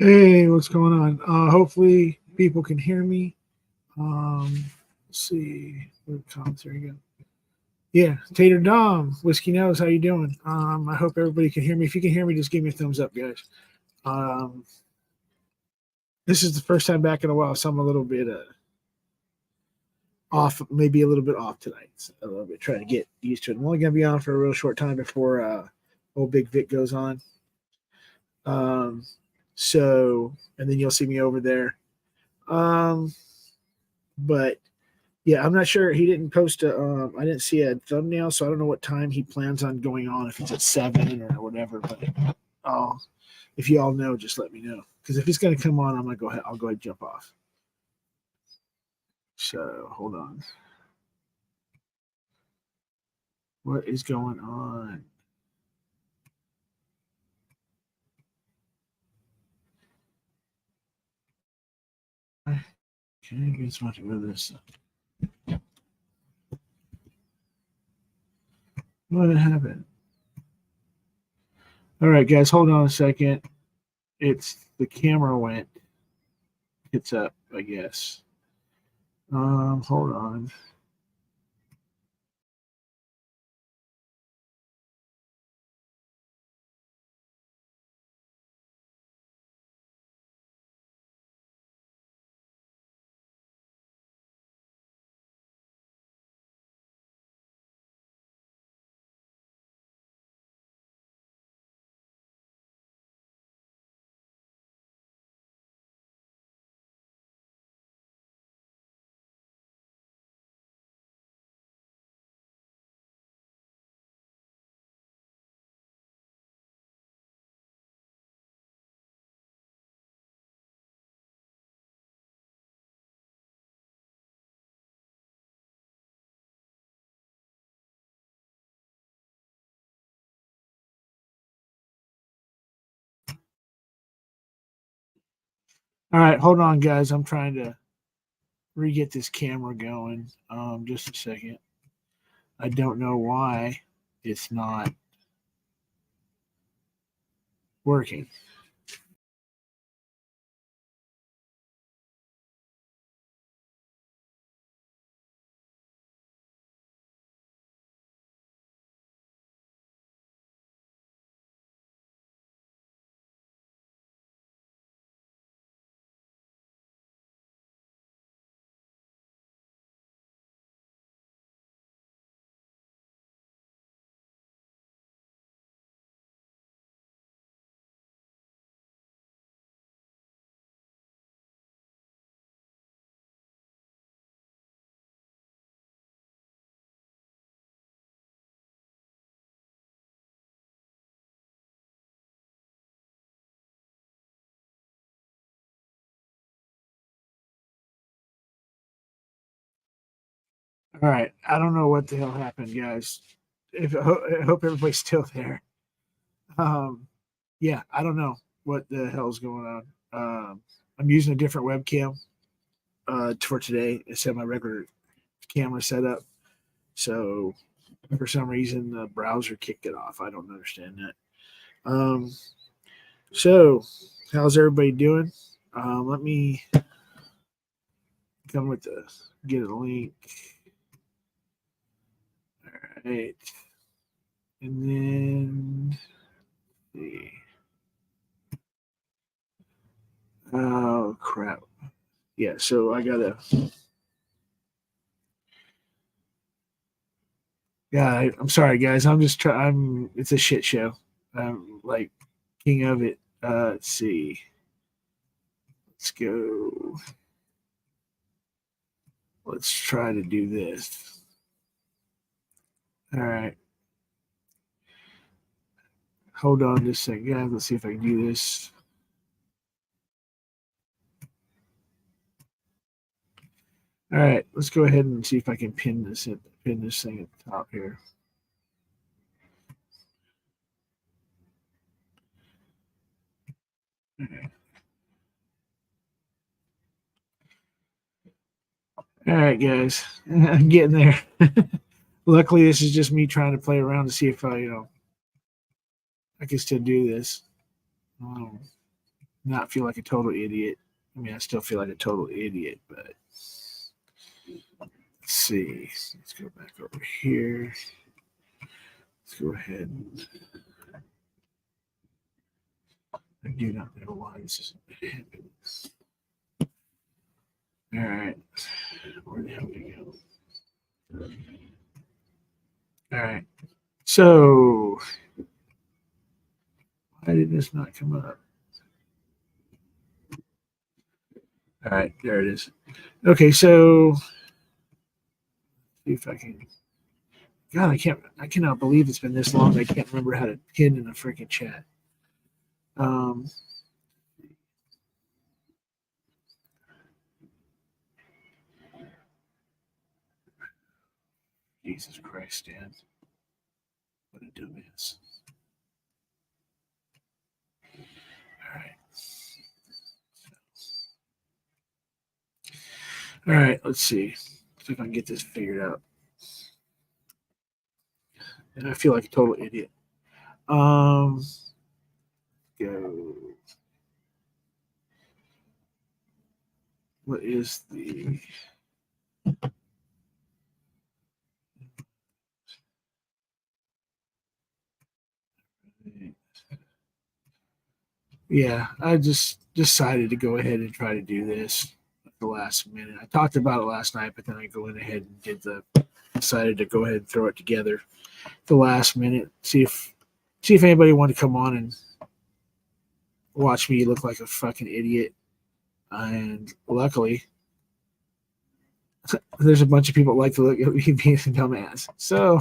Hey, what's going on? Hopefully people can hear me. Let's see. What comments there you go. Yeah, Tater Dom, Whiskey Knows, how you doing? I hope everybody can hear me. If you can hear me, just give me a thumbs up, guys. Um, this is the first time back in a while, so I'm a little bit off, maybe a little bit off tonight. So a little bit trying to get used to it. I'm only gonna be on for a real short time before old Big Vic goes on. Um, so and then you'll see me over there. Um, but yeah, I'm not sure. He didn't post a. I didn't see a thumbnail, so I don't know what time he plans on going on. If it's at 7 or whatever, but if you all know, just let me know. Because if he's going to come on, I'm gonna go ahead. I'll go ahead and jump off. So hold on. What is going on? Okay, I guess what with this. What happened? All right, guys, hold on a second. It's the camera went. It's up, I guess. Hold on. All right, hold on, guys. I'm trying to re-get this camera going. Just a second. I don't know why it's not working. All right, I don't know what the hell happened, guys. I hope everybody's still there. Um, yeah, I don't know what the hell's going on. I'm using a different webcam for today instead of my regular camera setup. So for some reason, the browser kicked it off. I don't understand that. Um, so how's everybody doing? Let me come with the get a link. All right, and then see. Oh crap! Yeah, so I gotta. Yeah, I'm sorry, guys. I'm just trying. I'm. It's a shit show. I'm like king of it. Let's see. Let's go. Let's try to do this. All right. Hold on just a second, guys. Let's see if I can do this. All right, let's go ahead and see if I can pin this thing at the top here. Okay. All right, guys, I'm getting there. Luckily, this is just me trying to play around to see if I can still do this. Um, not feel like a total idiot. I mean, I still feel like a total idiot, but let's see. Let's go back over here. Let's go ahead and I do not know why this isn't happening. All right. Where the hell did we go? All right. So, why did this not come up? All right, there it is. Okay, so see if I can. God, I cannot believe it's been this long. I can't remember how to pin in a freaking chat. Jesus Christ, Dan. What a dumbass. All right. All right, let's see. See if I can get this figured out. And I feel like a total idiot. Go. What is the Yeah, I just decided to go ahead and try to do this at the last minute. I talked about it last night, but then I go in ahead and decided to go ahead and throw it together at the last minute. See if anybody wanted to come on and watch me look like a fucking idiot. And luckily, there's a bunch of people that like to look at me being a dumbass. So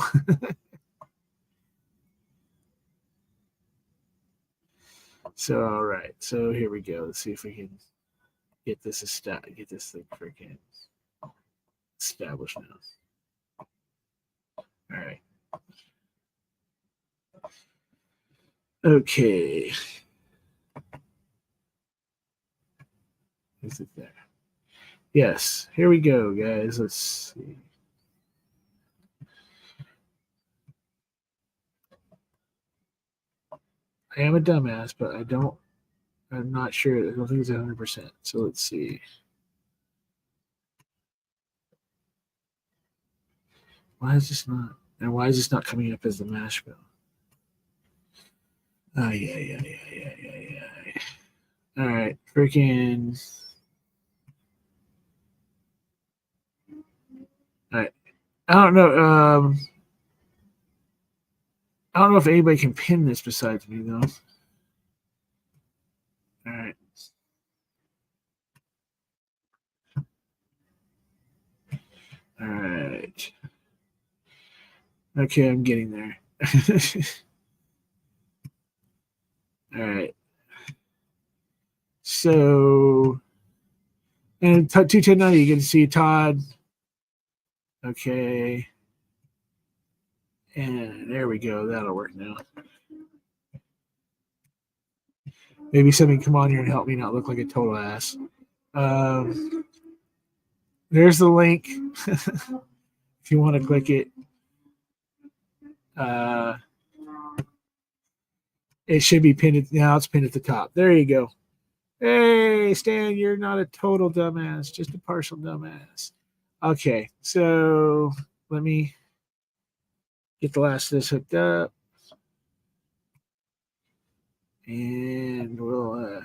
all right. So here we go. Let's see if we can get this thing freaking established now. All right. Okay. Is it there? Yes. Here we go, guys. Let's see. I am a dumbass, but I'm not sure. I don't think it's 100%. So let's see. Why is this not coming up as the mash bill? Oh, yeah. All right. Freaking. All right. I don't know. I don't know if anybody can pin this besides me, though. All right. All right. Okay, I'm getting there. All right. So, and 21090, you can see Todd. Okay. And there we go. That'll work now. Maybe somebody can come on here and help me not look like a total ass. There's the link. If you want to click it. It should be pinned. Now it's pinned at the top. There you go. Hey, Stan, you're not a total dumbass, just a partial dumbass. Okay, so let me get the last of this hooked up. And we'll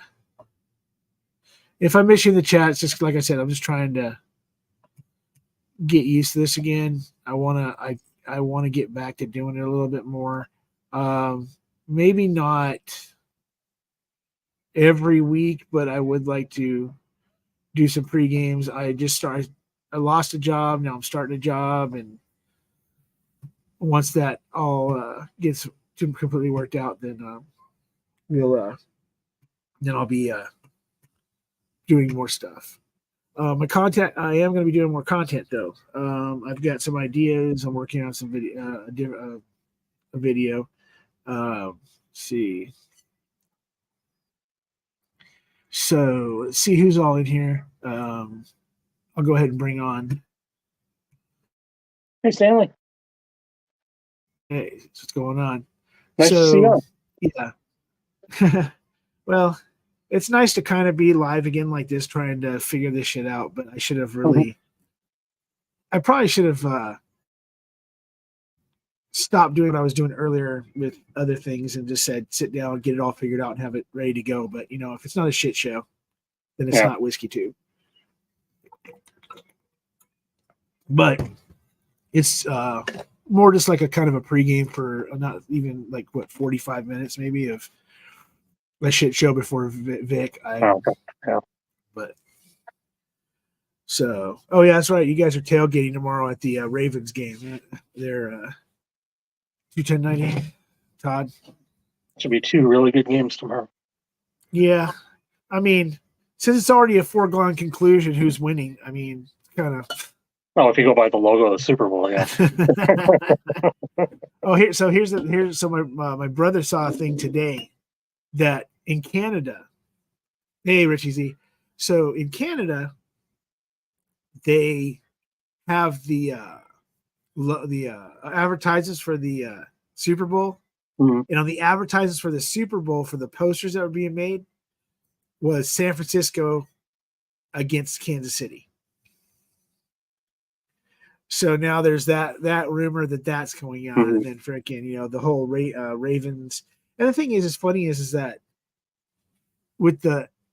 if I miss you in the chat, it's just like I said, I'm just trying to get used to this again. I wanna get back to doing it a little bit more. Maybe not every week, but I would like to do some pre-games. I lost a job. Now I'm starting a job. And once that all gets completely worked out, then I'll be doing more stuff. My content, I am going to be doing more content though. I've got some ideas. I'm working on some video, a video. Let's see. So let's see who's all in here. I'll go ahead and bring on. Hey, Stanley. Hey, what's going on? Nice to see you. Yeah. Well, it's nice to kind of be live again like this, trying to figure this shit out. But I should have really, I probably should have stopped doing what I was doing earlier with other things and just said, sit down, get it all figured out, and have it ready to go. But you know, if it's not a shit show, then it's not Whiskey Tube. But it's more just like a kind of a pregame for not even like 45 minutes maybe of a shit show before Vic. But so, oh yeah, that's right. You guys are tailgating tomorrow at the Ravens game. They're 210-90. Todd, should be 2 really good games tomorrow. Yeah, I mean, since it's already a foregone conclusion who's winning, I mean, kind of. Well, if you go by the logo of the Super Bowl, yeah. My brother saw a thing today that in Canada, hey Richie Z, so in Canada they have the advertisements for the Super Bowl, and on the advertisements for the Super Bowl for the posters that were being made was San Francisco against Kansas City. So now there's that rumor that's going on, and then freaking the whole Ravens. And the thing is funny is that with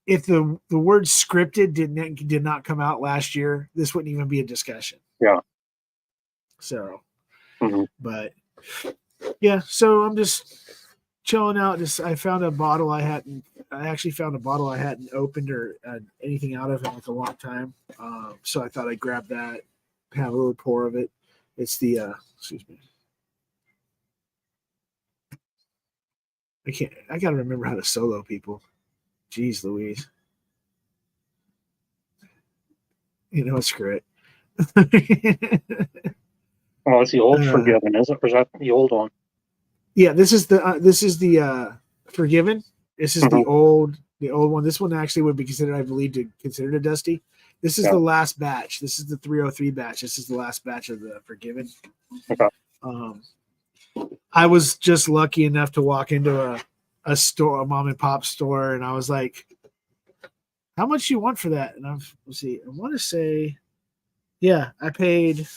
if the word scripted did not come out last year, this wouldn't even be a discussion. Yeah. So, but yeah, so I'm just chilling out. I found a bottle I actually found a bottle I hadn't opened or anything out of in like a long time. So I thought I'd grab that. Have a little pour of it. It's the excuse me. I gotta remember how to solo people. Jeez Louise. Screw it. Oh, it's the old Forgiven, is it? Or is that the old one? Yeah, this is the Forgiven. This is the old one. This one actually would be considered, I believe, considered a Dusty. This is the last batch. This is the 303 batch. This is the last batch of the Forgiven. Okay. I was just lucky enough to walk into a store, a mom and pop store, and I was like, "How much do you want for that?" And let's see. I want to say, yeah, I paid.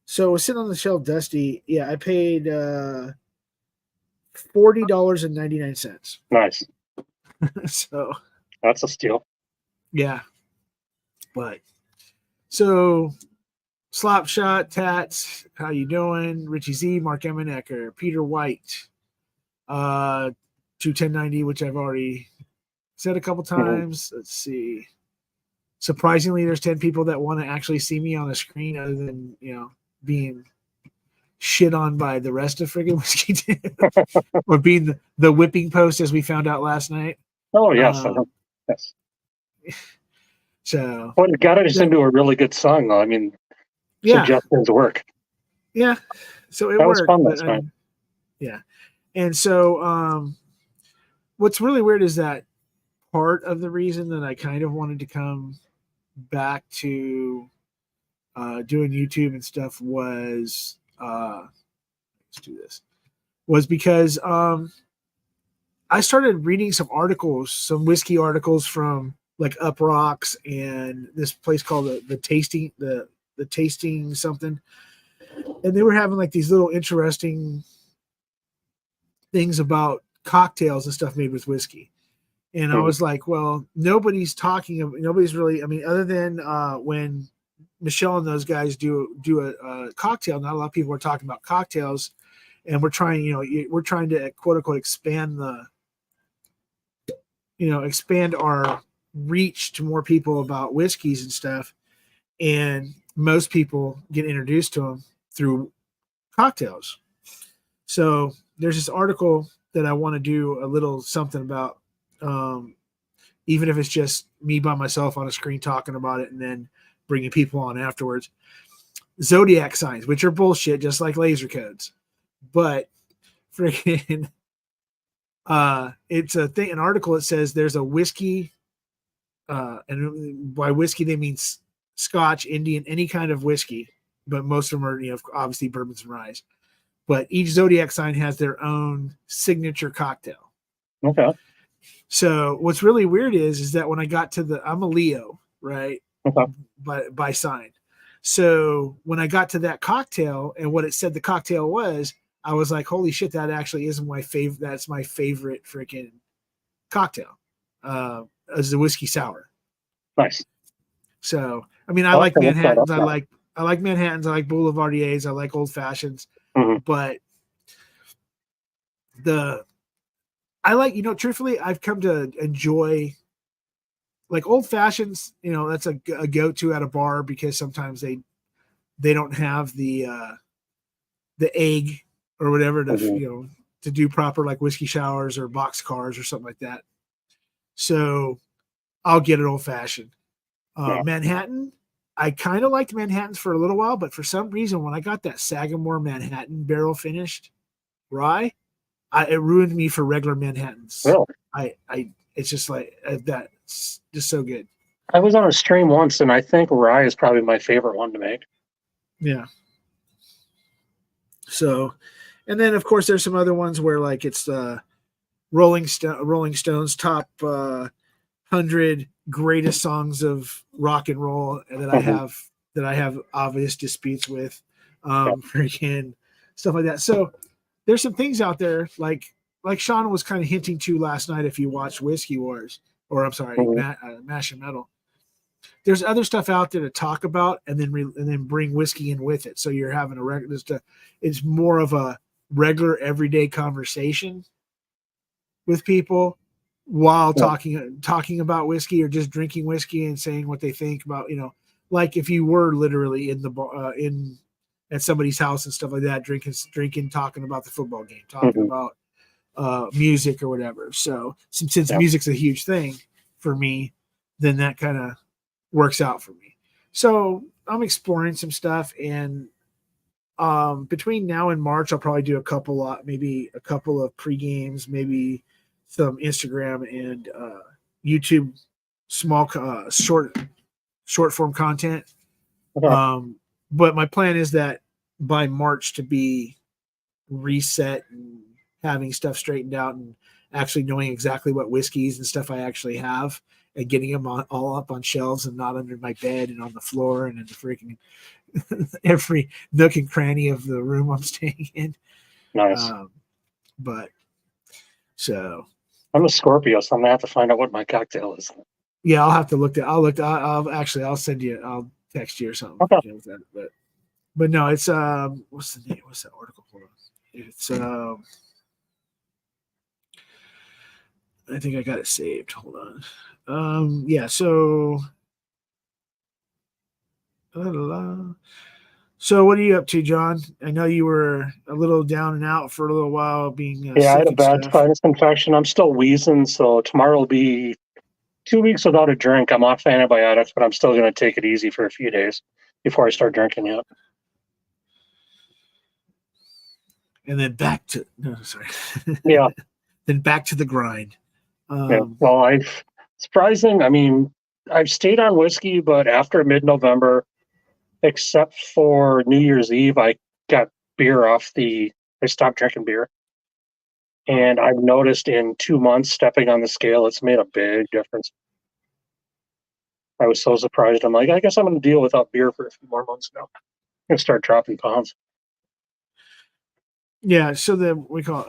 So it was sitting on the shelf, Dusty. Yeah, I paid $40.99. Nice. So that's a steal. Yeah. But so Slapshot, Tats, how you doing? Richie Z, Mark Emmenecker, Peter White, 21090, which I've already said a couple times. Let's see. Surprisingly, there's 10 people that want to actually see me on the screen other than, being shit on by the rest of friggin' Whiskey or being the whipping post as we found out last night. Oh, yes. Yes. So, well, it got us into a really good song, though. I mean, suggestions work. Yeah. So it was worked. fun last night. Yeah. And so, what's really weird is that part of the reason that I kind of wanted to come back to doing YouTube and stuff was, let's do this, was because I started reading some articles, some whiskey articles from like Up Rocks and this place called the tasting something, and they were having like these little interesting things about cocktails and stuff made with whiskey. And I was like, well, nobody's really, I mean, other than when Michelle and those guys do a cocktail, not a lot of people are talking about cocktails, and we're trying to quote unquote expand our reach to more people about whiskeys and stuff. And most people get introduced to them through cocktails. So there's this article that I want to do a little something about, even if it's just me by myself on a screen talking about it and then bringing people on afterwards. Zodiac signs, which are bullshit, just like laser codes. But freaking, it's an article that says there's a whiskey, and by whiskey they mean Scotch, Indian, any kind of whiskey, but most of them are, obviously bourbons and rye. But each zodiac sign has their own signature cocktail. Okay. So what's really weird is that when I got to I'm a Leo, right? Okay. By sign. So when I got to that cocktail and what it said the cocktail was, I was like, holy shit, that actually is my favorite. That's my favorite freaking cocktail. As the whiskey sour. Nice. So I mean, I I'll have like to look that up Manhattans. I now. like Manhattans. I like Boulevardiers. I like old fashions. Mhm. But the I like, truthfully, I've come to enjoy like old fashions. That's a go to at a bar because sometimes they don't have the egg or whatever to Mhm. to do proper like whiskey showers or box cars or something like that. So I'll get it old fashioned. Yeah. Manhattan, I kind of liked Manhattans for a little while, but for some reason, when I got that Sagamore Manhattan barrel finished rye, it ruined me for regular Manhattans. Really. It's just like that's just so good. I was on a stream once, and I think rye is probably my favorite one to make. Yeah. So, and then of course there's some other ones where like it's Rolling Stones top 100 greatest songs of rock and roll Mhm. that I have obvious disputes with, Yeah. freaking stuff like that. So there's some things out there like Sean was kind of hinting to last night. If you watch Whiskey Wars, or I'm sorry, Mhm. Mash and Metal, there's other stuff out there to talk about, and then bring whiskey in with it. So you're having a regular. It's more of a regular everyday conversation with people while Yeah. talking about whiskey or just drinking whiskey and saying what they think about, like if you were literally in the in at somebody's house and stuff like that, drinking, talking about the football game, talking Mhm. about music or whatever. So since Yeah. music's a huge thing for me, then that kind of works out for me. So I'm exploring some stuff, and between now and March, I'll probably do maybe a couple of pre games, maybe some Instagram and YouTube small short form content. Okay. Um, but my plan is that by March to be reset and having stuff straightened out and actually knowing exactly what whiskeys and stuff I actually have and getting them all up on shelves and not under my bed and on the floor and in the freaking every nook and cranny of the room I'm staying in. Nice. Um, but so I'm a Scorpio, so I'm gonna have to find out what my cocktail is. yeah, I'll have to look at. I'll actually I'll send you. I'll text you or something. Okay. With that. But no, it's what's the name? What's that article? Hold on. It's I think I got it saved. Hold on. Yeah. So. So what are you up to, John? I know you were a little down and out for a little while, being Yeah, I had sick a and bad stuff. sinus infection. I'm still wheezing, so tomorrow will be 2 weeks without a drink. I'm off antibiotics, but I'm still gonna take it easy for a few days before I start drinking yet. And then back to no, sorry. Yeah. Then back to the grind. Yeah. Um, Well, I've surprising. I mean, I've stayed on whiskey, but after mid-November, except for New Year's Eve, I got beer off the. I stopped drinking beer, and I've noticed in 2 months stepping on the scale, it's made a big difference. I was so surprised. I'm like, I guess I'm going to deal without beer for a few more months now and start dropping pounds. yeah, so then we call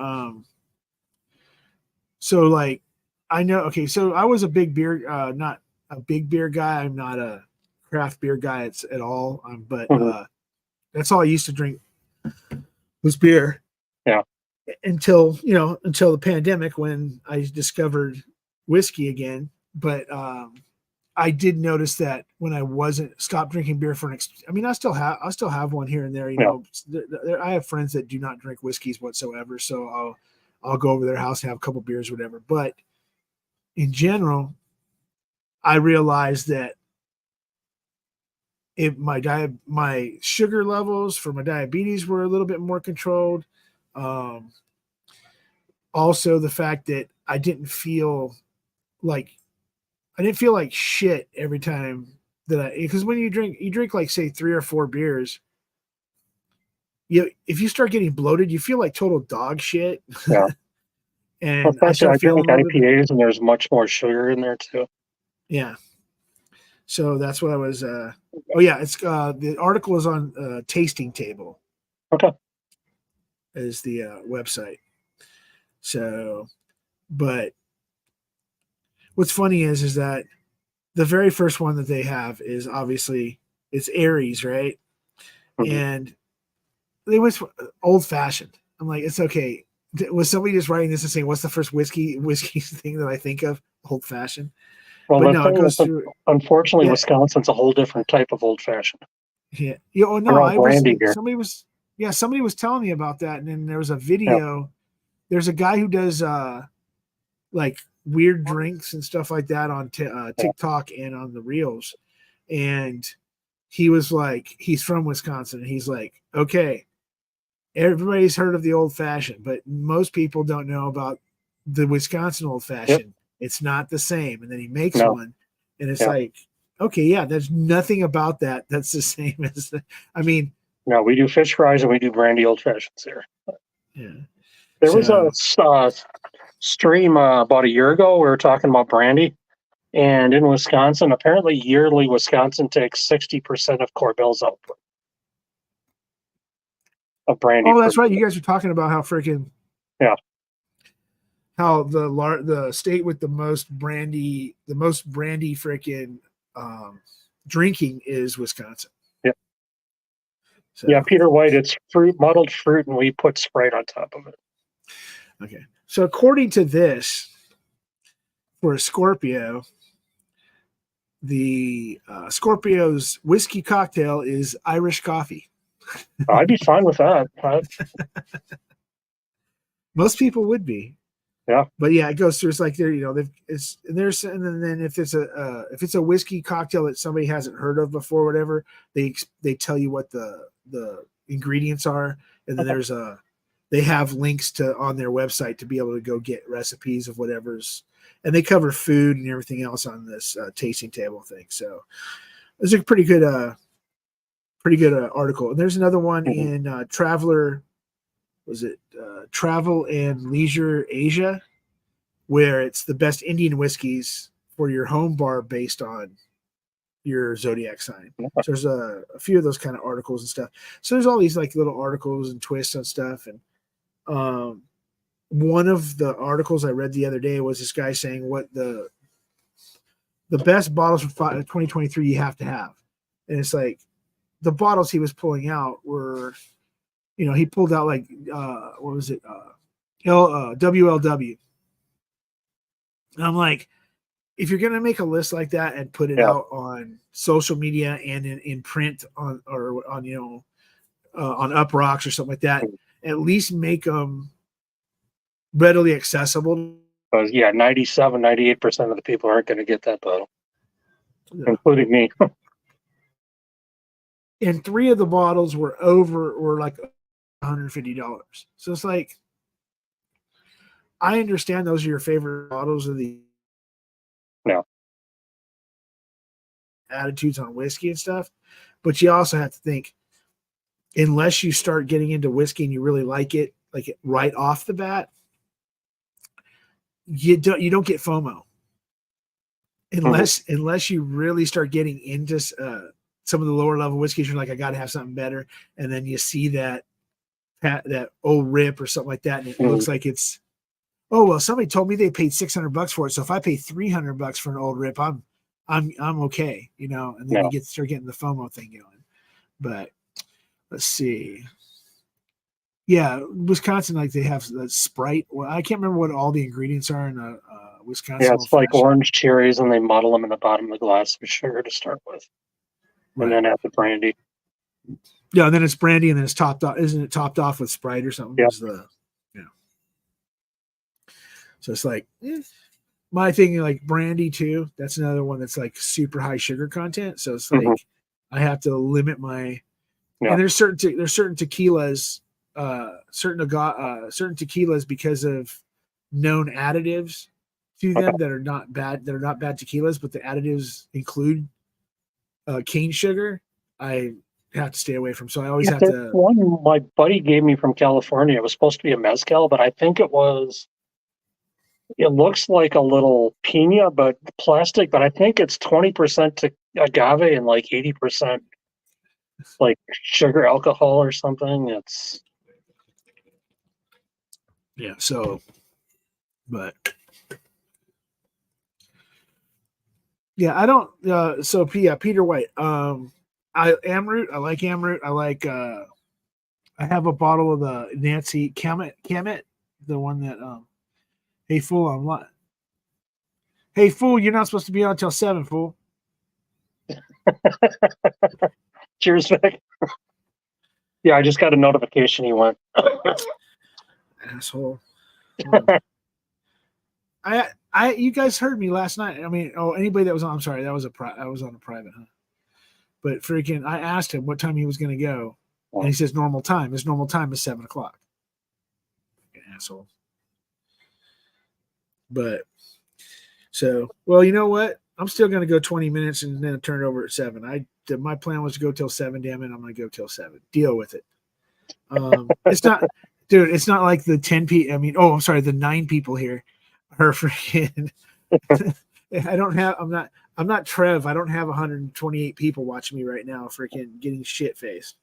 so like I know okay, so I was a big beer not a big beer guy. I'm not a craft beer guy at all. But Mhm. that's all I used to drink was beer Yeah. until the pandemic when I discovered whiskey again. But I did notice that when I wasn't stopped drinking beer for I mean, I still have one here and there. Yeah. I have friends that do not drink whiskeys whatsoever, so I'll go over their house and have a couple beers, or whatever. But in general, I realized that my sugar levels for my diabetes were a little bit more controlled. Um, Also, the fact that like I didn't feel like shit every time because when you drink like say 3 or 4 beers, if you start getting bloated, you feel like total dog shit. Yeah. And I Especially, I started falling drink in love with it. IPAs, and there's much more sugar in there too. Yeah. So that's what I was. Oh yeah, it's the article is on Tasting Table Okay. is the website. So, but what's funny is that the very first one that they have is obviously it's Aries, right? Mhm. And they was old fashioned. I'm like, it's okay. Was somebody just writing this and saying, "What's the first whiskey thing that I think of? Old fashioned." Well, But the no, it thing goes is, through. unfortunately, Yeah, Wisconsin's a whole different type of old fashioned. yeah. You know, We're no, all I was. brandy here. Somebody was telling me about that, and then there was a Yeah. video. There's a guy who does like weird drinks and stuff like that on Yeah. TikTok and on the reels, and he was like, he's from Wisconsin, and he's like, okay, everybody's heard of the old fashioned, but most people don't know about the Wisconsin old Yep. fashioned. It's not the same. And then he makes No. one, and it's Yeah. like, okay, yeah, there's nothing about that that's the same as I mean, No, we do fish fries and we do brandy old fashions here. yeah. There was a So, stream about a year ago. We were talking about brandy, and in Wisconsin, apparently yearly Wisconsin takes 60% of Korbel's output of brandy oh, per that's right. year. You guys are talking about how freaking Yeah. how the state with the most brandy freaking drinking is Wisconsin. Yeah. So Yeah. Peter White, it's fruit, muddled fruit, and we put Sprite on top of it. okay. So according to this, for a Scorpio, the Scorpio's whiskey cocktail is Irish coffee. I'd be fine with that. Most people would be, Yeah. but yeah, it goes through. It's like and then if it's a whiskey cocktail that somebody hasn't heard of before, whatever, they tell you what the ingredients are, and then Okay. they have links to on their website to be able to go get recipes of whatever's, and they cover food and everything else on this tasting table thing. So it's a pretty good article. And there's another one Mhm. in Traveler, was it Travel and Leisure Asia, where it's the best Indian whiskeys for your home bar based on your zodiac sign. Yeah. So there's a few of those kind of articles and stuff. So there's all these like little articles and twists on stuff. And one of the articles I read the other day was this guy saying what the best bottles for 2023 you have to have. And it's like the bottles he was pulling out were, he pulled out like what was it? WLW. And I'm like, if you're gonna make a list like that and put it Yeah. out on social media and in print on or on on Up Rocks or something like that, at least make them readily accessible. Because, yeah, 97, 98% of the people aren't going to get that bottle, Yeah. including me. And three of the bottles were like $150. So it's like, I understand those are your favorite bottles of the No. attitudes on whiskey and stuff, but you also have to think, unless you start getting into whiskey and you really like it right off the bat, you don't get FOMO unless you really start getting into some of the lower level whiskeys. You're like, I got to have something better, and then you see that old rip or something like that, and it looks like it's, oh well, somebody told me they paid $600 for it, so if I pay $300 for an old rip, I'm okay, and then No. you start getting the FOMO thing going. But let's see. Yeah, Wisconsin, like they have Sprite. Well, I can't remember what all the ingredients are in a Wisconsin Yeah, old it's like fashioned. orange cherries, and they muddle them in the bottom of the glass with sugar to start with, and Right. then add the brandy. Yeah, and then it's brandy, and then it's topped off. Isn't it topped off with Sprite or something? Yeah. So it's like my thing, like brandy too. That's another one that's like super high sugar content. So it's like I have to limit my. Yeah. And there's certain tequilas, certain tequilas because of known additives to them that are not bad. That are not bad tequilas, but the additives include cane sugar. I have to stay away from. So I always have There's to. one my buddy gave me from California. It was supposed to be a mezcal, but I think it was It looks like a little pina, but plastic. But I think it's 20% to agave and like 80% like sugar alcohol or something. It's Yeah. So, but yeah, I don't. So yeah, Peter White. I Amroot. I like Amroot. I like. I have a bottle of the Nancy Camet, the one that. Hey fool, I'm what? Hey fool, you're not supposed to be on until 7, fool. cheers, Vic. Yeah, I just got a notification he went. Asshole. You guys heard me last night. I mean, anybody that was on. I'm sorry, that was I was on a private, huh? But freaking, I asked him what time he was going to go, and he says normal time. His normal time is 7:00. Asshole. But so, well, you know what? I'm still going to go 20 minutes and then turn it over at 7. My plan was to go till 7. Damn it, I'm going to go till 7. Deal with it. It's not, dude. It's not like the 10 people. I mean, I'm sorry, the 9 people here are freaking. I don't have. I'm not Trev. I don't have 128 people watching me right now, freaking getting shit faced.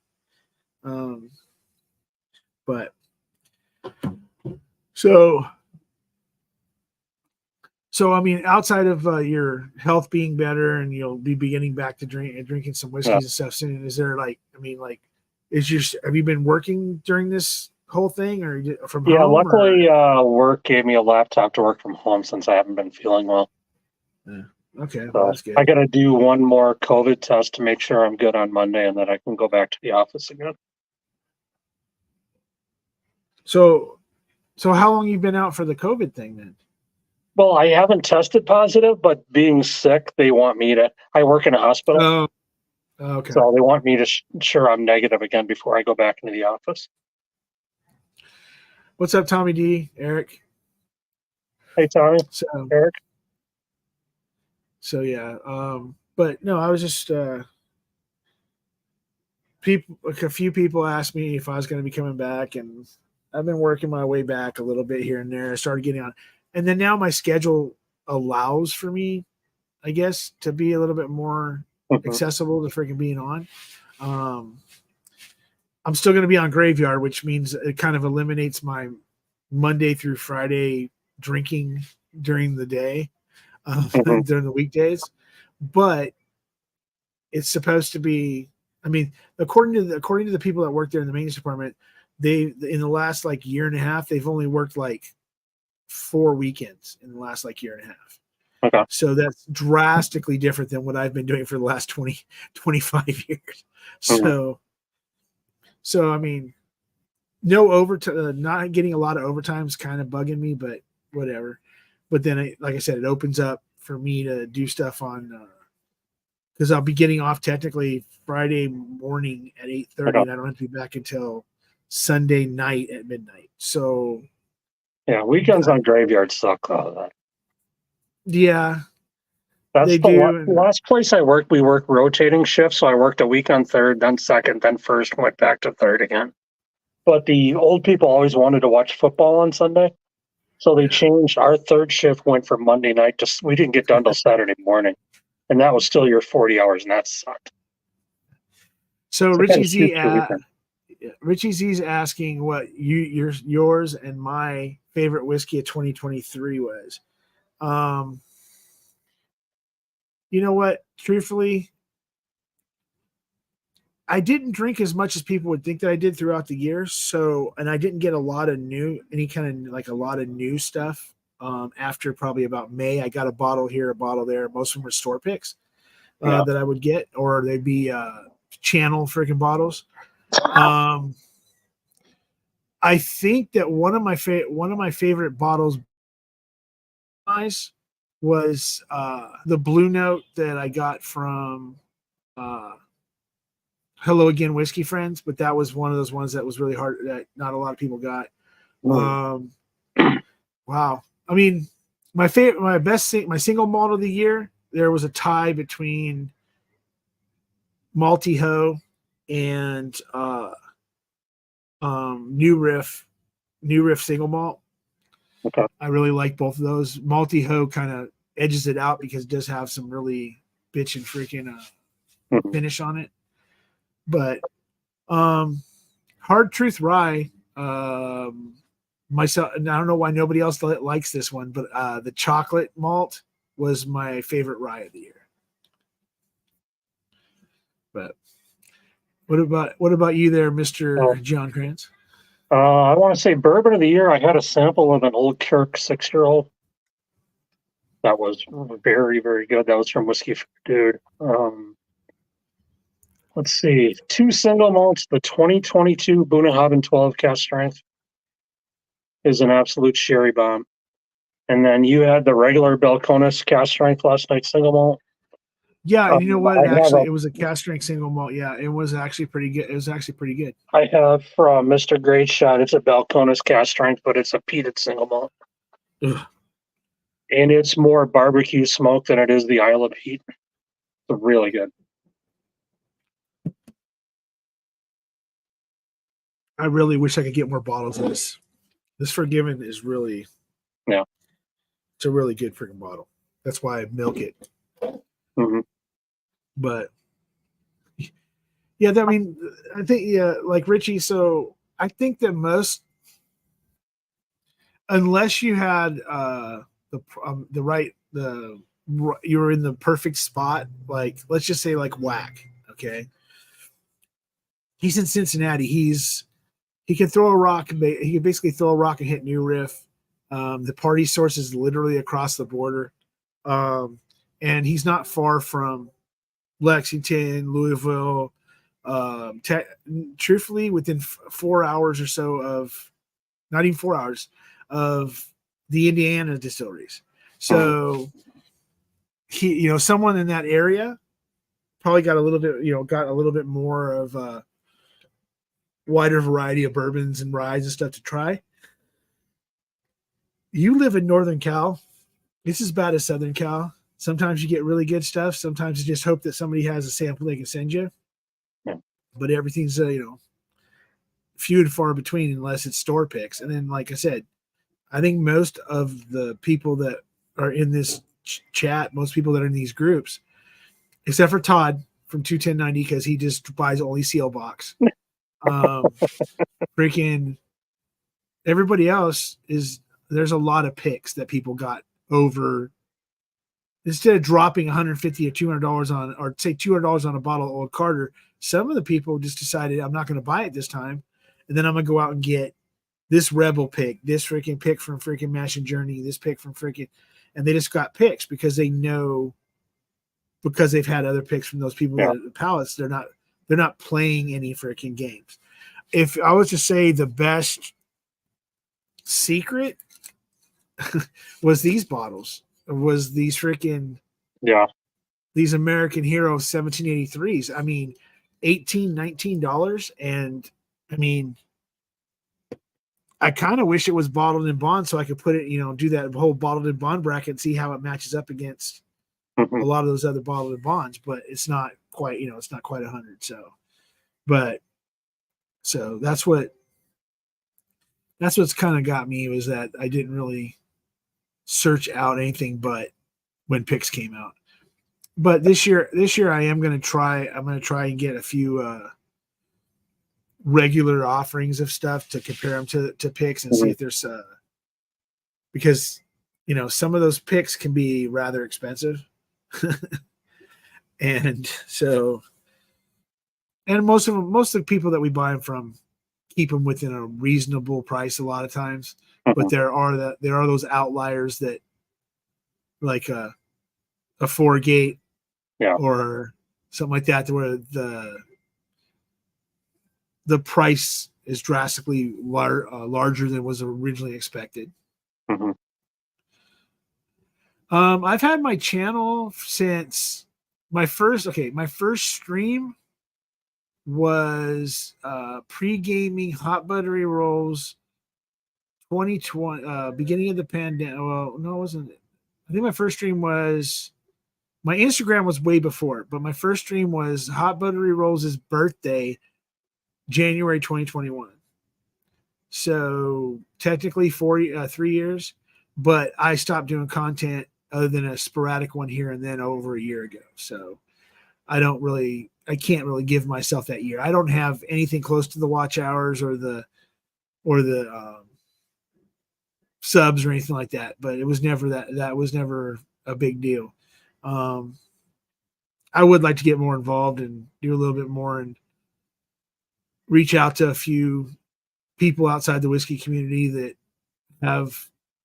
But so I mean, outside of your health being better and you'll be beginning back to drinking some whiskeys Yeah. and stuff soon, is there like, I mean, like, have you been working during this whole thing or from Yeah, home? luckily, work gave me a laptop to work from home since I haven't been feeling well. Okay, well, So that's good. I got to do one more COVID test to make sure I'm good on Monday and that I can go back to the office again. So how long you been out for the COVID thing then? Well, I haven't tested positive, but being sick, they want me to. I work in a hospital, Oh, okay. so they want me to sure I'm negative again before I go back into the office. What's up, Tommy D, Eric? Hey, Tommy, So, Eric. yeah. But no, I was just a few people asked me if I was going to be coming back, and I've been working my way back a little bit here and there. I started getting on, and then now my schedule allows for me, I guess, to be a little bit more accessible to freaking being on. I'm still going to be on Graveyard, which means it kind of eliminates my Monday through Friday drinking during the day, during the weekdays. But it's supposed to be. I mean, according to the people that work there in the maintenance department, they in the last like year and a half, they've only worked like 4 weekends in the last like year and a half. Okay. So that's drastically different than what I've been doing for the last 20, 25 years. So I mean, no overtime, not getting a lot of overtime is kind of bugging me, but whatever. But then, like I said, it opens up for me to do stuff on because I'll be getting off technically Friday morning at 8:30, and I don't have to be back until Sunday night at midnight. So yeah, weekends on Graveyard suck. Yeah, That's they the do. last place I worked. We work rotating shifts, so I worked a week on third, then second, then first, went back to third again. But the old people always wanted to watch football on Sunday, so they changed. Our third shift went from Monday night to we didn't get done till Saturday morning, and that was still your 40 hours, and that sucked. So So Richie Z's asking what yours and my favorite whiskey of 2023 was. You know what? Truthfully, I didn't drink as much as people would think that I did throughout the year. So, and I didn't get a lot of new stuff. After probably about May, I got a bottle here, a bottle there. Most of them were store picks that I would get, or they'd be channel freaking bottles. I think that one of my favorite bottles was the Blue Note that I got from Hello Again Whiskey Friends, but that was one of those ones that was really hard that not a lot of people got. Wow. I mean, my single malt of the year, there was a tie between Malty Ho and New Riff single malt. Okay. I really like both of those. Multi-Ho kind of edges it out because it does have some really bitchin' freaking finish on it. But Hard Truth Rye, myself, and I don't know why nobody else likes this one, but the chocolate malt was my favorite rye of the year. But what about you there, Mr. John Krantz? I want to say bourbon of the year. I had a sample of an Old Kirk 6-year-old. That was very, very good. That was from Whiskey Dude. Let's see. 2 single malts. The 2022 Bunnahabhain 12 cast strength is an absolute sherry bomb. And then you had the regular Belconis cast strength last night single malt. Yeah, you know what? It was a cast strength single malt. Yeah, it was actually pretty good. It was actually pretty good. I have from Mr. Great Shot. It's a Belconis cast strength, but it's a peated single malt. Ugh. And it's more barbecue smoke than it is the Isle of Heat. It's really good. I really wish I could get more bottles of this. This Forgiven is really, yeah, it's a really good freaking bottle. That's why I milk it. Mm-hmm. But yeah, I mean, I think like Richie. So I think that most, unless you had you were in the perfect spot. Like let's just say like Whack. Okay, he's in Cincinnati. He can throw a rock. He can basically throw a rock and hit New Riff. The party source is literally across the border, and he's not far from Lexington, Louisville. Truthfully, within 4 hours or so of, not even 4 hours of the Indiana distilleries. So he, someone in that area probably got a little bit more of a wider variety of bourbons and ryes and stuff to try. You live in Northern Cal. It's as bad as Southern Cal. Sometimes you get really good stuff. Sometimes you just hope that somebody has a sample they can send you. Yeah. But everything's, few and far between unless it's store picks. And then, like I said, I think most of the people that are in this chat, most people that are in these groups, except for Todd from 21090, because he just buys only seal box. Freaking everybody else there's a lot of picks that people got over. Instead of dropping $150 or $200 on, or say $200 on a bottle of Old Carter, some of the people just decided I'm not going to buy it this time, and then I'm going to go out and get this Rebel pick, this freaking pick from freaking Mash and Journey, this pick from freaking, and they just got picks because they know, because they've had other picks from those people that the palates, they're not playing any freaking games. If I was to say the best secret was these bottles, was these freaking these American Hero 1783s. I mean, $18-19, and I mean, I kind of wish it was bottled in bond so I could put it, do that whole bottled in bond bracket and see how it matches up against a lot of those other bottled in bonds. But it's not quite, it's not quite 100. So that's what's kind of got me, was that I didn't really search out anything but when picks came out. But this year I'm going to try and get a few regular offerings of stuff to compare them to picks and see if there's because some of those picks can be rather expensive. And so, and most of the people that we buy them from keep them within a reasonable price a lot of times, but there are those outliers that, like a 4-gate or something like that, where the price is drastically larger than was originally expected. I've had my channel since my first stream was pre-gaming hot buttery rolls 2020, beginning of the pandemic. Well, no, it wasn't. I think my first stream was, my Instagram was way before, but my first stream was Hot Buttery Rolls' birthday, January 2021. So technically 3 years, but I stopped doing content other than a sporadic one here and then over a year ago. So I can't really give myself that year. I don't have anything close to the watch hours or the subs or anything like that, but it was never that was never a big deal. Um, I would like to get more involved and do a little bit more and reach out to a few people outside the whiskey community that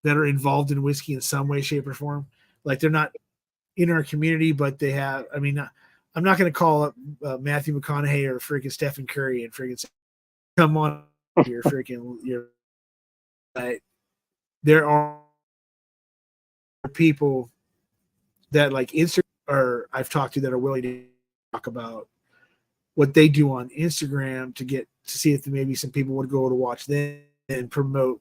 are involved in whiskey in some way, shape, or form. Like they're not in our community, but they have. I mean, I'm not going to call up Matthew McConaughey or freaking Stephen Curry and freaking say, come on, you're freaking you're. But there are people that like Instagram or I've talked to that are willing to talk about what they do on Instagram to see if maybe some people would go to watch them and promote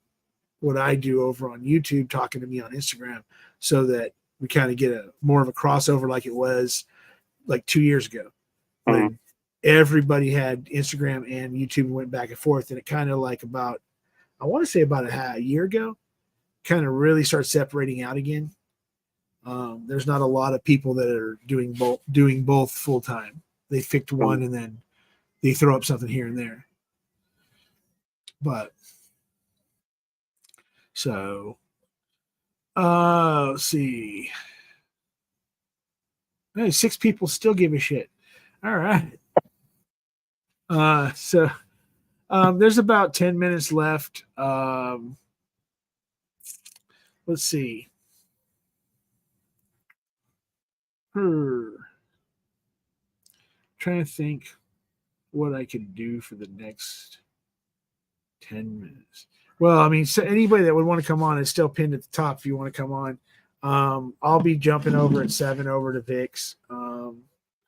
what I do over on YouTube, talking to me on Instagram, so that we kind of get a more of a crossover like it was like 2 years ago when everybody had Instagram and YouTube and went back and forth. And it kind of like I want to say about a year ago, kind of really start separating out again. There's not a lot of people that are doing both full time. They picked one and then they throw up something here and there. But so let's see. Hey, 6 people still give a shit. All right. So there's about 10 minutes left. Let's see. Trying to think what I could do for the next 10 minutes. Well, I mean, so anybody that would want to come on is still pinned at the top if you want to come on. I'll be jumping over at 7 over to Vix,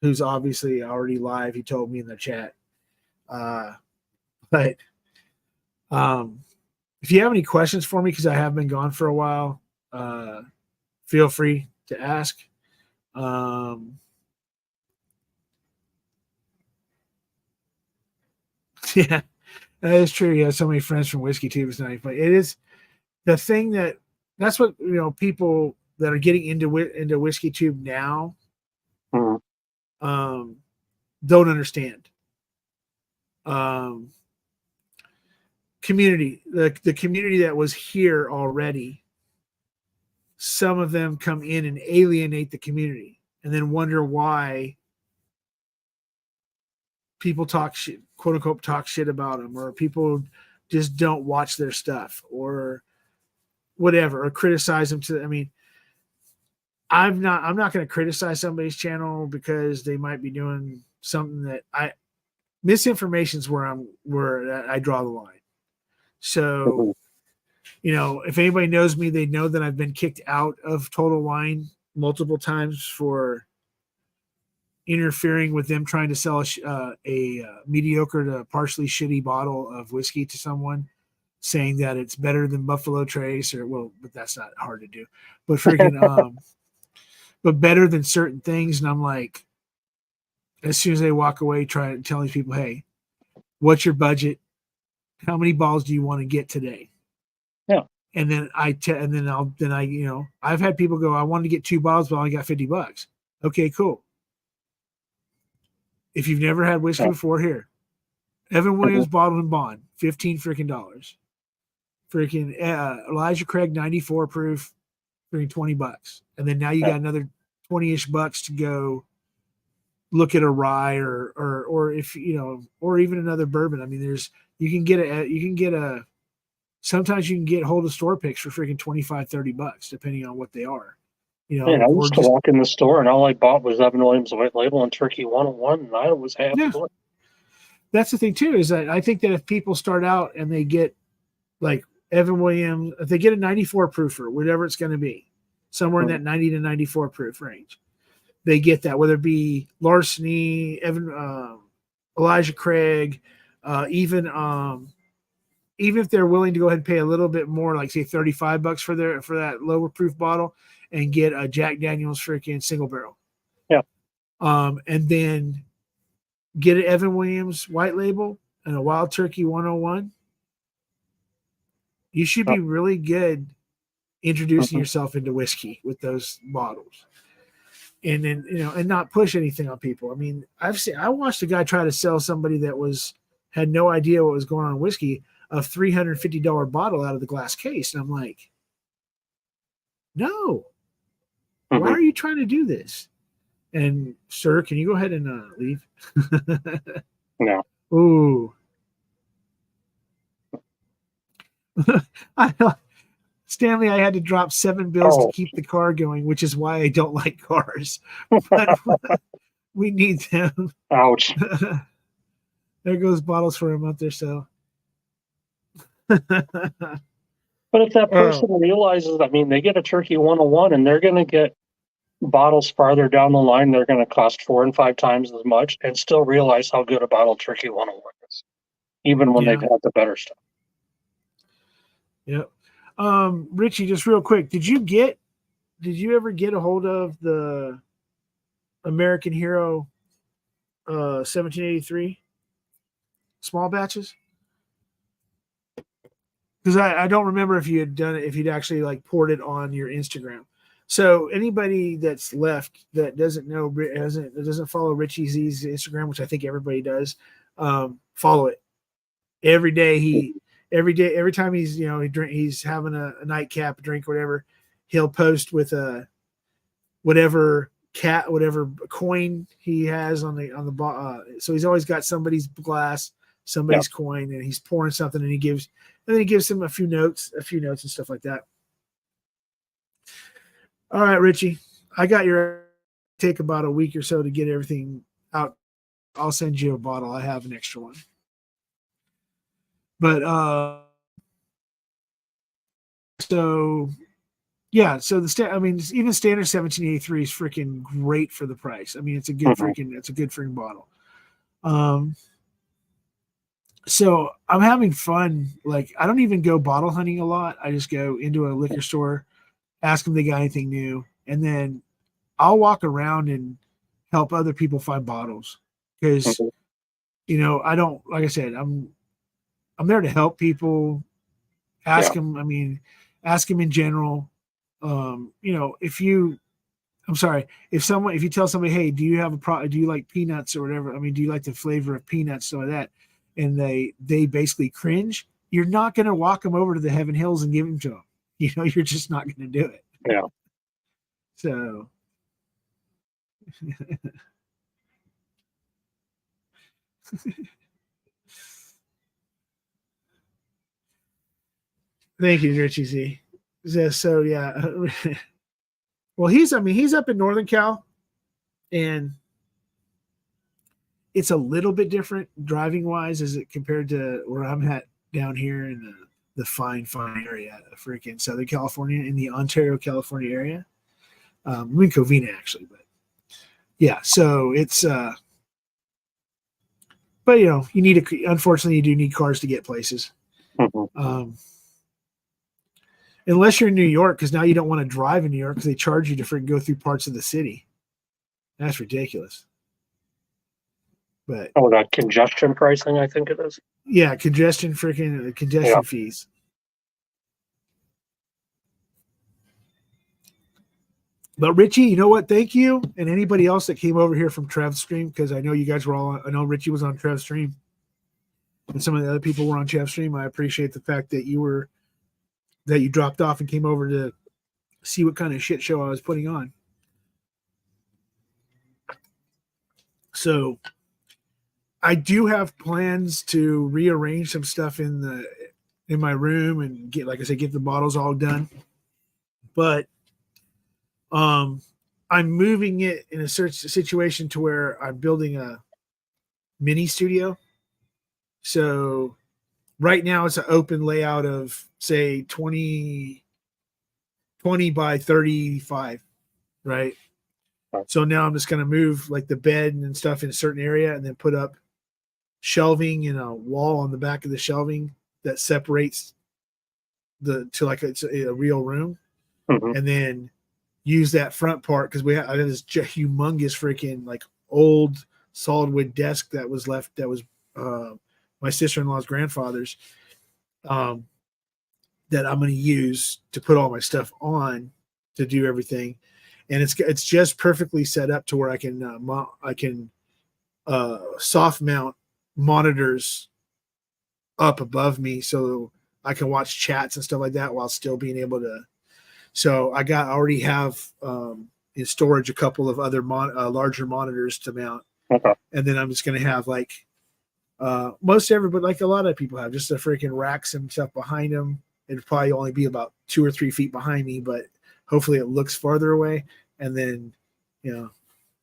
who's obviously already live. He told me in the chat. But if you have any questions for me, because I have been gone for a while, feel free to ask. Yeah, that is true. You have so many friends from Whiskey Tube tonight, but it is the thing that's what people that are getting into Whiskey Tube now don't understand. Community, the community that was here already, some of them come in and alienate the community and then wonder why people talk shit, quote unquote, talk shit about them, or people just don't watch their stuff or whatever, or criticize them I mean, I'm not going to criticize somebody's channel because they might be doing something that misinformation is where I draw the line. So, if anybody knows me, they know that I've been kicked out of Total Wine multiple times for interfering with them trying to sell a mediocre to partially shitty bottle of whiskey to someone, saying that it's better than Buffalo Trace, but that's not hard to do. But freaking, but better than certain things. And I'm like, as soon as they walk away, telling people, hey, what's your budget? How many balls do you want to get today? Yeah. And then I've had people go, I wanted to get 2 bottles, but I only got $50. Okay, cool. If you've never had whiskey before, here, Evan Williams bottled and bond, $15 freaking dollars. Freaking Elijah Craig 94 proof, freaking $20. And then now you got another 20-ish bucks to go look at a rye or if or even another bourbon. I mean, sometimes you can get hold of store picks for freaking $25-$30 depending on what they are. I used to walk in the store and all I bought was Evan Williams White Label and Turkey 101, and I was happy. Yeah. That's the thing too, is that I think that if people start out and they get like Evan Williams, if they get a 94 proofer, whatever it's going to be, somewhere in that 90 to 94 proof range, they get that, whether it be Larceny, Elijah Craig, even if they're willing to go ahead and pay a little bit more, like say $35 for that lower proof bottle, and get a Jack Daniel's freaking single barrel. Yeah. And then get an Evan Williams White Label and a Wild Turkey 101. You should be really good introducing Mhm. yourself into whiskey with those bottles. And then, and not push anything on people. I mean, I watched a guy try to sell somebody that had no idea what was going on in whiskey a $350 bottle out of the glass case. And I'm like, no, why Mhm. are you trying to do this? And sir, can you go ahead and leave? No. Ooh. I Stanley, I had to drop 7 bills to Oh, keep the car going, which is why I don't like cars. But we need them. ouch. There goes bottles for a month or so. But if that Oh, person realizes, I mean, they get a turkey 101 and they're going to get bottles farther down the line, they're going to cost 4 and 5 times as much and still realize how good a bottle of turkey 101 is, even when they've yeah. had the better stuff. Yep. Richie, just real quick, did you ever get a hold of the American Hero 1783 small batches? Because I don't remember if you had done it, if you'd actually like poured it on your Instagram. So anybody that's left that doesn't know, doesn't follow Richie Z's Instagram, which I think everybody does, follow it. Every day every time he's he's having a nightcap, a drink, whatever, he'll post with a whatever coin he has on the so he's always got somebody's glass, Yeah. somebody's coin, and he's pouring something, and then he gives him a few notes and stuff like that. All right, Richie, I got your take about a week or so to get everything out. I'll send you a bottle. I have an extra one. But so yeah, so I mean, even standard 1783 is freaking great for the price. I mean, it's a good Mhm. bottle. Um, so I'm having fun. Like, I don't even go bottle hunting a lot. I just go into a liquor store, ask them if they got anything new, and then I'll walk around and help other people find bottles because Mhm. I don't, like I said, I'm there to help people. Yeah. Ask them. I mean, ask them in general. If you I'm sorry. If you tell somebody, hey, do you like peanuts or whatever? I mean, do you like the flavor of peanuts, some of that? And they basically cringe. You're not going to walk them over to the Heaven Hills and give them to them. You're just not going to do it. Yeah. So thank you, Richie Z. So yeah. Well, he's up in Northern Cal, and it's a little bit different driving wise as it compared to where I'm at down here in the fine area of freaking Southern California, in the Ontario, California area. I'm in Covina actually, but yeah, so it's but unfortunately you do need cars to get places. Mhm. Um, unless you're in New York, because now you don't want to drive in New York because they charge you to freaking go through parts of the city. That's ridiculous. But Oh, that congestion pricing, I think it is. yeah, Yeah. congestion fees. But Richie, you know what? Thank you, and anybody else that came over here from Trev's stream, because I know you guys were all. I know Richie was on Trev's stream, and some of the other people were on Trev's stream. I appreciate the fact that you dropped off and came over to see what kind of shit show I was putting on. So I do have plans to rearrange some stuff in my room and like I said, get the bottles all done. But um, I'm moving it in a situation to where I'm building a mini studio. So right now it's an open layout of say 20 by 35, right? So now I'm just going to move like the bed and stuff in a certain area and then put up shelving and a wall on the back of the shelving that separates to like it's a real room, Mhm. and then use that front part because I have this humongous freaking like old solid wood desk that was uh, my sister-in-law's grandfather's. Um, that I'm going to use to put all my stuff on to do everything, and it's just perfectly set up to where I can soft mount monitors up above me so I can watch chats and stuff like that while still being able to. So I already have in storage a couple of other larger monitors to mount, Okay. and then I'm just going to have like most everybody, like a lot of people have, just a freaking racks and stuff behind them. It'd probably only be about 2 or 3 feet behind me, but hopefully it looks farther away. And then,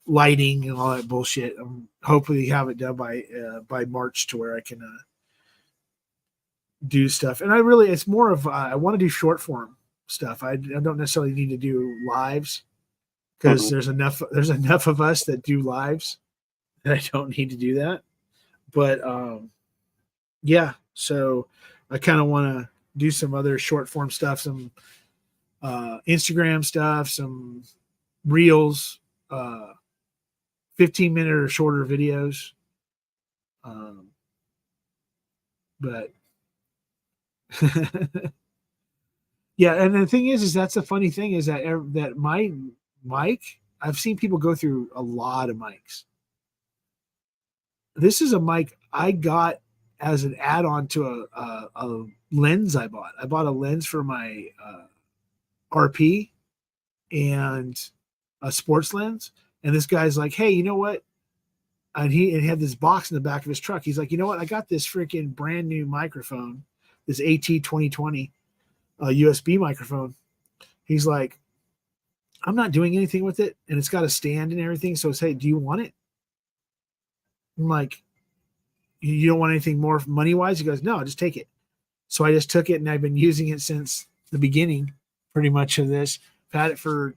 lighting and all that bullshit. Hopefully have it done by March to where I can do stuff. And it's more of I want to do short form stuff. I don't necessarily need to do lives because there's enough of us that do lives that I don't need to do that. But yeah, so I kind of want to do some other short form stuff, some Instagram stuff, some reels, 15-minute or shorter videos. But yeah, and the thing is that's the funny thing is that my mic, I've seen people go through a lot of mics. This is a mic I got as an add-on to a lens I bought. I bought a lens for my RP and a sports lens. And this guy's like, hey, you know what? And he had this box in the back of his truck. He's like, you know what? I got this freaking brand new microphone, this AT2020 USB microphone. He's like, I'm not doing anything with it. And it's got a stand and everything. So say, do you want it? I'm like, you don't want anything more money wise? He goes, no, just take it. So I just took it and I've been using it since the beginning, pretty much of this. I've had it for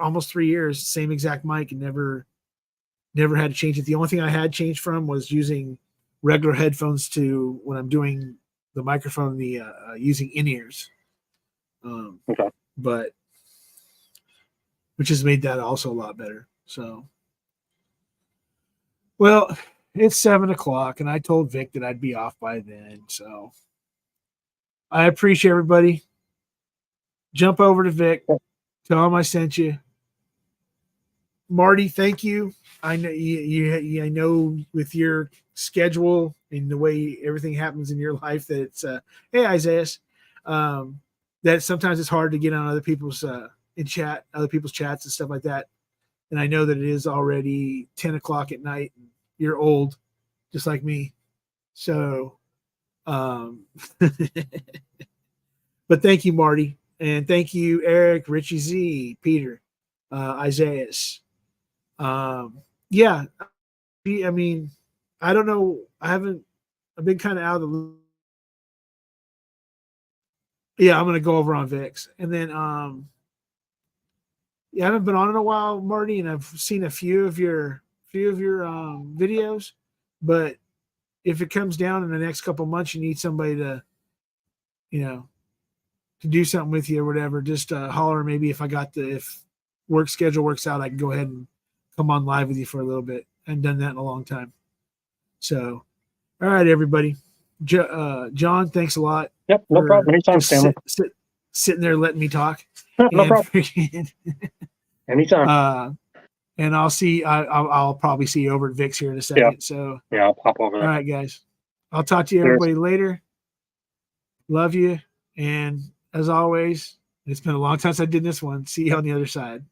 almost 3 years, same exact mic, and never had to change it. The only thing I had changed from was using regular headphones to when I'm doing the microphone, using in-ears. Okay. But which has made that also a lot better. So, well, it's 7:00 and I told Vic that I'd be off by then. So I appreciate everybody. Jump over to Vic. Tell him I sent you. Marty, thank you. I know I know with your schedule and the way everything happens in your life that it's hey Isaiah, that sometimes it's hard to get on other people's other people's chats and stuff like that. And I know that it is already 10:00 at night. You're old, just like me. So, but thank you, Marty. And thank you, Eric, Richie Z, Peter, Isaiah. Yeah, I mean, I don't know. I've been kind of out of the loop. Yeah, I'm gonna go over on VIX, and then yeah, I haven't been on in a while, Marty, and I've seen a few of your videos, but if it comes down in the next couple of months, you need somebody to, to do something with you or whatever, just holler. Maybe if work schedule works out, I can go ahead and come on live with you for a little bit. I haven't done that in a long time. So, all right, everybody. John, thanks a lot. Yep, no problem. Anytime, Stanley. Sitting there letting me talk. No problem. Anytime. And I'll probably see you over at Vic's here in a second. Yeah. So yeah, I'll pop over there. All right, guys. I'll talk to you everybody later. Love you. And as always, it's been a long time since I did this one. See you on the other side.